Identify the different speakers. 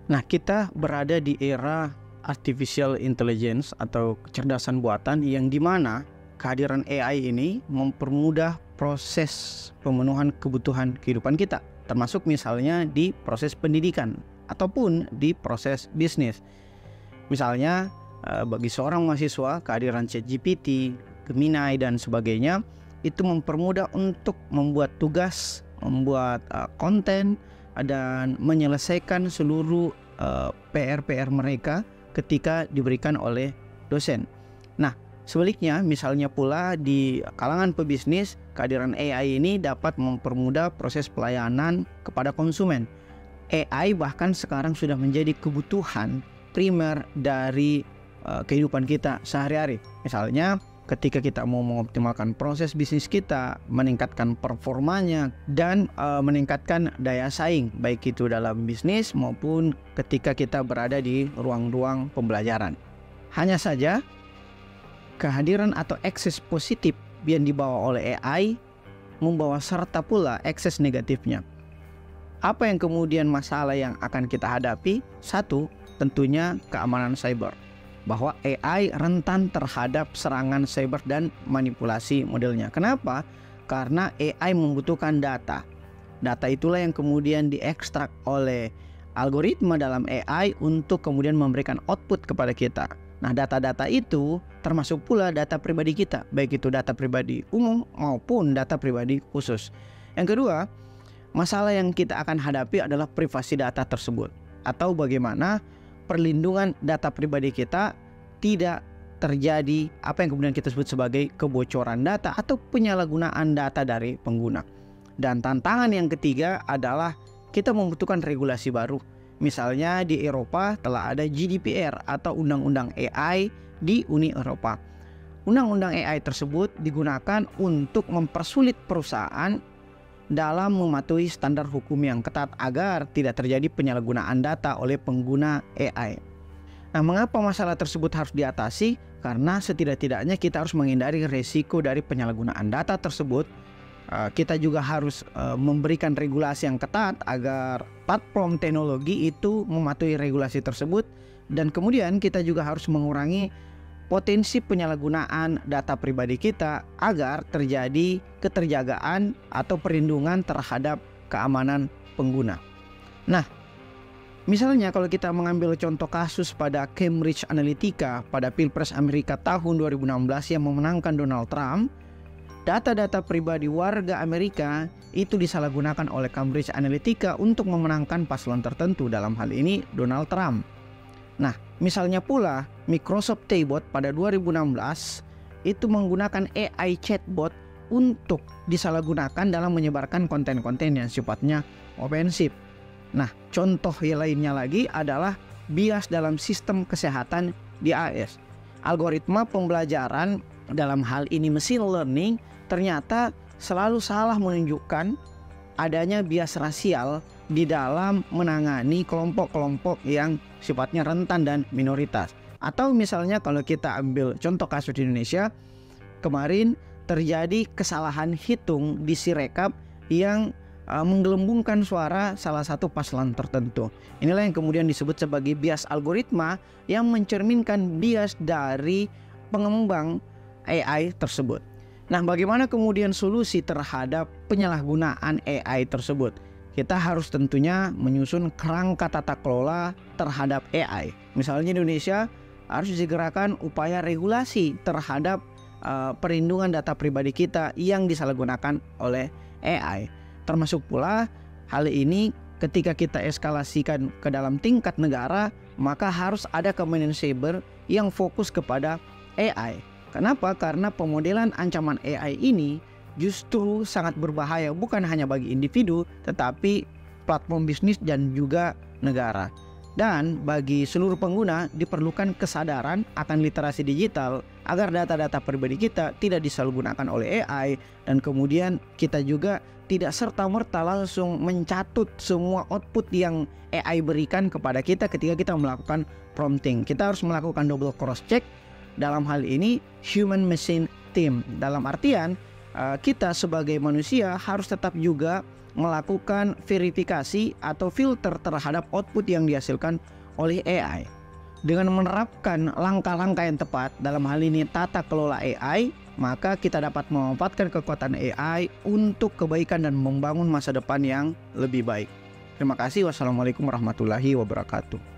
Speaker 1: Nah, kita berada di era artificial intelligence atau kecerdasan buatan yang dimana kehadiran AI ini mempermudah proses pemenuhan kebutuhan kehidupan kita, termasuk misalnya di proses pendidikan ataupun di proses bisnis. Misalnya bagi seorang mahasiswa, kehadiran ChatGPT, Gemini dan sebagainya itu mempermudah untuk membuat tugas, membuat konten dan menyelesaikan seluruh PR-PR mereka ketika diberikan oleh dosen. Nah, sebaliknya misalnya pula di kalangan pebisnis, kehadiran AI ini dapat mempermudah proses pelayanan kepada konsumen. AI bahkan sekarang sudah menjadi kebutuhan primer dari kehidupan kita sehari-hari. Misalnya ketika kita mau mengoptimalkan proses bisnis kita, meningkatkan performanya dan meningkatkan daya saing, baik itu dalam bisnis maupun ketika kita berada di ruang-ruang pembelajaran. Hanya saja kehadiran atau akses positif yang dibawa oleh AI membawa serta pula akses negatifnya. Apa yang kemudian masalah yang akan kita hadapi? Satu, tentunya keamanan cyber, bahwa AI rentan terhadap serangan cyber dan manipulasi modelnya. Kenapa? Karena AI membutuhkan data. Data itulah yang kemudian diekstrak oleh algoritma dalam AI untuk kemudian memberikan output kepada kita. Nah, data-data itu termasuk pula data pribadi kita, baik itu data pribadi umum maupun data pribadi khusus. Yang kedua, masalah yang kita akan hadapi adalah privasi data tersebut, atau bagaimana perlindungan data pribadi kita tidak terjadi apa yang kemudian kita sebut sebagai kebocoran data atau penyalahgunaan data dari pengguna. Dan tantangan yang ketiga adalah kita membutuhkan regulasi baru. Misalnya di Eropa telah ada GDPR atau Undang-Undang AI di Uni Eropa. Undang-undang AI tersebut digunakan untuk mempersulit perusahaan dalam mematuhi standar hukum yang ketat agar tidak terjadi penyalahgunaan data oleh pengguna AI. Nah, mengapa masalah tersebut harus diatasi? Karena setidak-tidaknya kita harus menghindari resiko dari penyalahgunaan data tersebut. Kita juga harus memberikan regulasi yang ketat agar platform teknologi itu mematuhi regulasi tersebut. Dan kemudian kita juga harus mengurangi potensi penyalahgunaan data pribadi kita agar terjadi keterjagaan atau perlindungan terhadap keamanan pengguna. Nah, misalnya kalau kita mengambil contoh kasus pada Cambridge Analytica pada Pilpres Amerika tahun 2016 yang memenangkan Donald Trump, data-data pribadi warga Amerika itu disalahgunakan oleh Cambridge Analytica untuk memenangkan paslon tertentu, dalam hal ini Donald Trump. Nah, misalnya pula Microsoft Taobot pada 2016 itu menggunakan AI chatbot untuk disalahgunakan dalam menyebarkan konten-konten yang sifatnya ofensif. Nah, contoh yang lainnya lagi adalah bias dalam sistem kesehatan di AS. Algoritma pembelajaran dalam hal ini machine learning ternyata selalu salah menunjukkan adanya bias rasial di dalam menangani kelompok-kelompok yang sifatnya rentan dan minoritas. Atau misalnya kalau kita ambil contoh kasus di Indonesia, kemarin terjadi kesalahan hitung di Sirekap yang menggelembungkan suara salah satu paslon tertentu. Inilah yang kemudian disebut sebagai bias algoritma yang mencerminkan bias dari pengembang AI tersebut. Nah, bagaimana kemudian solusi terhadap penyalahgunaan AI tersebut? Kita harus tentunya menyusun kerangka tata kelola terhadap AI. Misalnya di Indonesia harus disegerakan upaya regulasi terhadap perlindungan data pribadi kita yang disalahgunakan oleh AI. Termasuk pula hal ini ketika kita eskalasikan ke dalam tingkat negara, maka harus ada Kemenak Cyber yang fokus kepada AI. Kenapa? Karena pemodelan ancaman AI ini justru sangat berbahaya bukan hanya bagi individu tetapi platform bisnis dan juga negara. Dan bagi seluruh pengguna diperlukan kesadaran akan literasi digital agar data-data pribadi kita tidak disalahgunakan oleh AI, dan kemudian kita juga tidak serta-merta langsung mencatut semua output yang AI berikan kepada kita ketika kita melakukan prompting. Kita harus melakukan double cross check, dalam hal ini human machine team, dalam artian kita sebagai manusia harus tetap juga melakukan verifikasi atau filter terhadap output yang dihasilkan oleh AI. Dengan menerapkan langkah-langkah yang tepat, dalam hal ini tata kelola AI, maka kita dapat memanfaatkan kekuatan AI untuk kebaikan dan membangun masa depan yang lebih baik. Terima kasih. Wassalamualaikum warahmatullahi wabarakatuh.